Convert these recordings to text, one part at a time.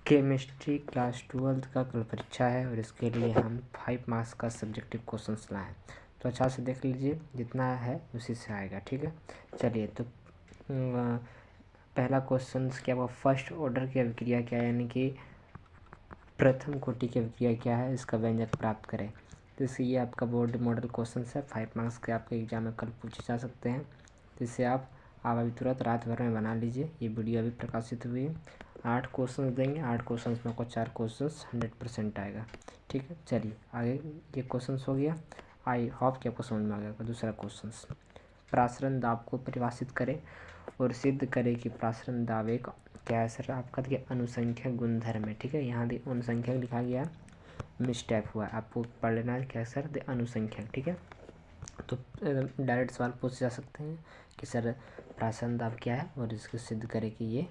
Chemistry class 12 का कल परीक्षा है और इसके लिए हम 5 मार्क्स का सब्जेक्टिव क्वेश्चंस लाए हैं। तो अच्छा से देख लीजिए, जितना है उसी से आएगा। ठीक है, चलिए। तो पहला क्वेश्चन क्या हुआ, फर्स्ट ऑर्डर की अभिक्रिया क्या है, यानी कि प्रथम कोटि की अभिक्रिया क्या है, इसका व्यंजक प्राप्त करें। तो इससे ये आपका बोर्ड मॉडल क्वेश्चन है, 5 मार्क्स के आपके एग्जाम में कल पूछे जा सकते हैं। तो इससे आप अभी तुरंत रात भर में बना लीजिए। ये वीडियो अभी प्रकाशित हुई है। 8 क्वेश्चन देंगे, 8 क्वेश्चन में आपको 4 क्वेश्चन 100% आएगा। ठीक है, चलिए आगे। ये क्वेश्चन हो गया, आई होप कि आपको समझ में आ गया। दूसरा क्वेश्चन, प्रासरण दाब को परिभाषित करें और सिद्ध करें कि प्रासरण दाब एक क्या है सर, आपका देखिए अनुसंख्यक गुणधर्म है। ठीक है, यहाँ देखिए अनुसंख्यक लिखा गया है, मिस्टेक हुआ है, आपको पढ़ लेना है क्या है सर, अनुसंख्यक। ठीक है, तो डायरेक्ट सवाल पूछ जा सकते हैं कि सर प्रासरण दाब क्या है और इसको सिद्ध करें कि ये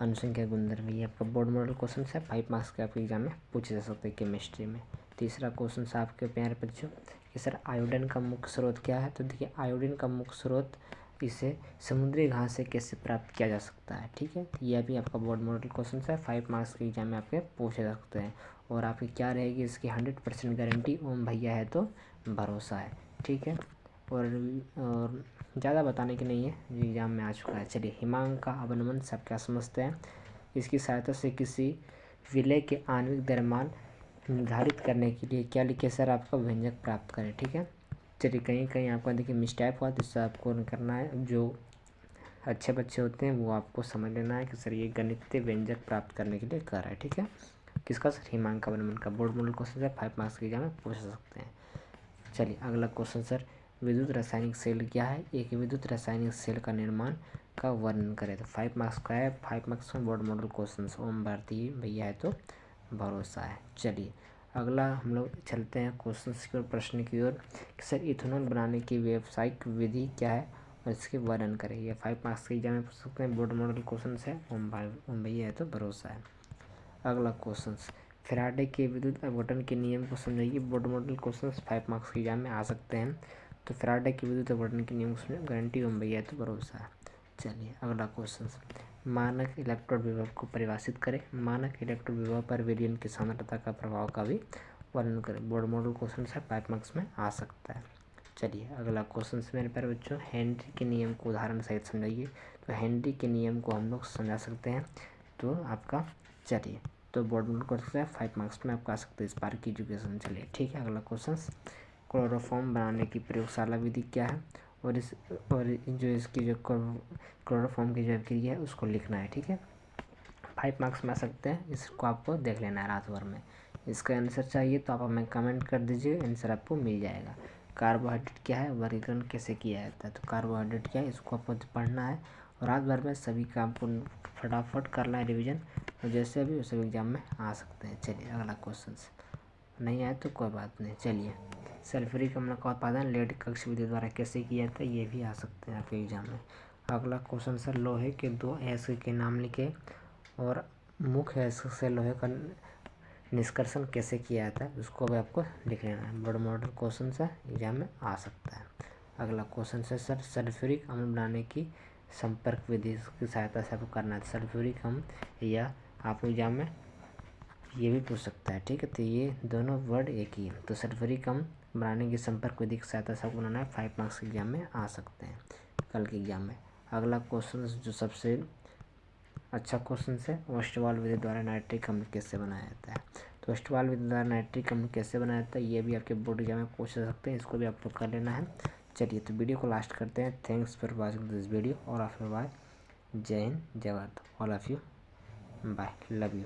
अनुसंख्यक गुणधर्म। ये आपका बोर्ड मॉडल क्वेश्चन है, 5 मार्क्स के आपके एग्जाम में पूछे जा सकते हैं केमिस्ट्री में। तीसरा क्वेश्चन है आपके प्यारे बच्चों कि सर आयोडीन का मुख्य स्रोत क्या है। तो देखिए आयोडीन का मुख्य स्रोत इसे समुद्री घास से कैसे प्राप्त किया जा सकता है। ठीक है, यह भी आपका बोर्ड मॉडल क्वेश्चन है, 5 मार्क्स के एग्जाम में आपके पूछे जा सकते हैं। और आपकी क्या रहेगी, इसकी 100% गारंटी, ओम भैया है तो भरोसा है। ठीक है, और ज़्यादा बताने की नहीं है, जो एग्जाम में आ चुका है। चलिए, हिमांक का अवनमन सब क्या समझते हैं। इसकी सहायता से किसी विलय के आणविक द्रव्यमान निर्धारित करने के लिए क्या लिखे सर, आपका व्यंजक प्राप्त करें। ठीक है, चलिए कहीं कहीं आपका देखिए मिस्टेक हुआ, तो इससे आपको करना है, जो अच्छे बच्चे होते हैं वो आपको समझ लेना है कि सर ये गणितीय व्यंजक प्राप्त करने के लिए कर रहा है। ठीक है, किसका सर, हिमांक का अवनमन का। बोर्ड मॉडल क्वेश्चन है, 5 मार्क्स के एग्जाम में पूछ सकते हैं। चलिए अगला क्वेश्चन सर, विद्युत रासायनिक सेल क्या है, एक विद्युत रासायनिक सेल का निर्माण का वर्णन करें। तो 5 मार्क्स का है, 5 मार्क्स में बोर्ड मॉडल क्वेश्चन। ओम भारती भैया है तो भरोसा है। चलिए अगला हम लोग चलते हैं क्वेश्चन की ओर, प्रश्न की ओर। सर इथेनॉल बनाने की व्यावसायिक विधि क्या है और इसके वर्णन करें। ये 5 मार्क्स के एग्जाम में पूछ सकते हैं, बोर्ड मॉडल क्वेश्चन है। ओम भैया है तो भरोसा है। अगला क्वेश्चन, फैराडे के विद्युत अपघटन के नियम को समझाइए। बोर्ड मॉडल क्वेश्चन 5 मार्क्स के एग्जाम में आ सकते हैं। तो फैराडे के विद्युत अपघटन के नियम को गारंटी ओम भैया है तो भरोसा है। चलिए अगला क्वेश्चन, मानक इलेक्ट्रोड विभव को परिभाषित करें। मानक इलेक्ट्रोड विभव पर विलयन की सांद्रता का प्रभाव का भी वर्णन करें। बोर्ड मॉडल क्वेश्चन है, 5 मार्क्स में आ सकता है। चलिए अगला क्वेश्चन मेरे प्यारे बच्चों, हेनरी के नियम को उदाहरण सहित समझाइए। तो हेनरी के नियम को हम लोग समझा सकते हैं, तो आपका चलिए, तो बोर्ड मॉडल क्वेश्चन है, 5 मार्क्स में आपका आ सकते हैं इस बार की एजुकेशन। चलिए ठीक है, अगला क्वेश्चन, क्लोरोफॉर्म बनाने की प्रयोगशाला विधि क्या है और जो इसकी जो क्लोरोफॉर्म की जो क्रिया है उसको लिखना है। ठीक है, 5 मार्क्स में आ सकते हैं, इसको आपको देख लेना है रात भर में। इसका आंसर चाहिए तो आप हमें कमेंट कर दीजिए, आंसर आपको मिल जाएगा। कार्बोहाइड्रेट क्या है, वर्गीकरण कैसे किया जाता है। तो कार्बोहाइड्रेट क्या है, इसको आपको पढ़ना है और रात भर में सभी काम को फटाफट करना है रिवीजन, और जैसे भी वैसे एग्जाम में आ सकते हैं। चलिए अगला क्वेश्चन, नहीं आए तो कोई बात नहीं। चलिए, सल्फ्यूरिक अम्ल का उत्पादन लेड कक्ष विधि द्वारा कैसे किया जाता है, ये भी आ सकते हैं आपके एग्जाम में। अगला क्वेश्चन सर, लोहे के 2 अयस्क के नाम लिखे और मुख्य अयस्क से लोहे का निष्कर्षण कैसे किया जाता है, उसको भी आपको लिख लेना है। बड़ा मॉडल क्वेश्चन है, एग्जाम में आ सकता है। अगला क्वेश्चन है सर, सल्फ्यूरिक अम्ल बनाने की संपर्क विधि की सहायता से आपको करना है। सल्फ्यूरिक अम्ल या आपको एग्जाम में ये भी पूछ सकता है। ठीक है, तो ये दोनों वर्ड एक ही है। तो सल्फ्यूरिक अम्ल बनाने की संपर्क विधि की सहायता से आपको बनाना है, 5 मार्क्स के एग्जाम में आ सकते हैं कल के एग्जाम में। अगला क्वेश्चन जो सबसे अच्छा क्वेश्चन है, वेस्टवाल विधि द्वारा नाइट्रिक अम्ल कैसे बनाया जाता है। तो वेस्टवाल विधि द्वारा नाइट्रिक अम्ल कैसे बनाया जाता है, ये भी आपके बोर्ड एग्जाम में पूछ सकते हैं, इसको भी आपको कर लेना है। चलिए तो वीडियो को लास्ट करते हैं। Thanks for watching this video, all of you bye, जय हिंद, जय Bharat, all of you bye, love you.